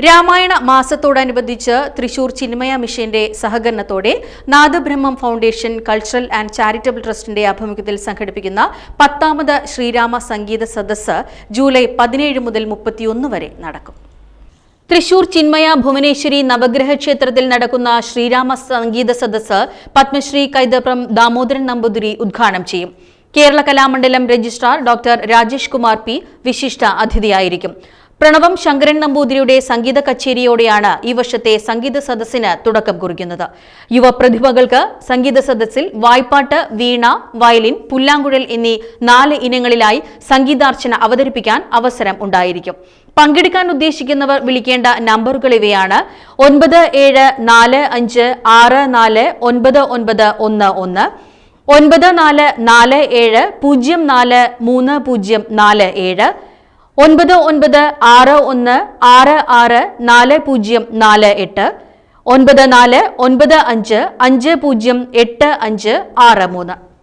രാമായണ മാസത്തോടനുബന്ധിച്ച് തൃശൂർ ചിന്മയ മിഷന്റെ സഹകരണത്തോടെ നാദബ്രഹ്മം foundation cultural and charitable ട്രസ്റ്റിന്റെ ആഭിമുഖ്യത്തിൽ സംഘടിപ്പിക്കുന്ന 10ാമത് ശ്രീരാമ സംഗീത സദസ്സ് ജൂലൈ 17 മുതൽ 31 വരെ നടക്കും. തൃശൂർ ചിന്മയ ഭുവനേശ്വരി നവഗ്രഹ ക്ഷേത്രത്തിൽ നടക്കുന്ന ശ്രീരാമ സംഗീത സദസ്സ് പത്മശ്രീ കൈതപ്രം ദാമോദരൻ നമ്പൂതിരി ഉദ്ഘാടനം ചെയ്യും. Kerala Kalamandalam registrar doctor Rajesh Kumar P വിശിഷ്ട അതിഥിയായിരിക്കും. പ്രണവം ശങ്കരൻ നമ്പൂതിരിയുടെ സംഗീത കച്ചേരിയോടെയാണ് ഈ വർഷത്തെ സംഗീത സദസ്സിന് തുടക്കം കുറിക്കുന്നത്. യുവപ്രതിഭകൾക്ക് സംഗീത സദസ്സിൽ വായ്പാട്ട്, വീണ, വയലിൻ, പുല്ലാങ്കുഴൽ എന്നീ 4 ഇനങ്ങളിലായി സംഗീതാർച്ചന അവതരിപ്പിക്കാൻ അവസരം ഉണ്ടായിരിക്കും. പങ്കെടുക്കാൻ ഉദ്ദേശിക്കുന്നവർ വിളിക്കേണ്ട നമ്പറുകൾ ഇവയാണ്: 9446499911, 9447043047, 9961664048, 9495508563.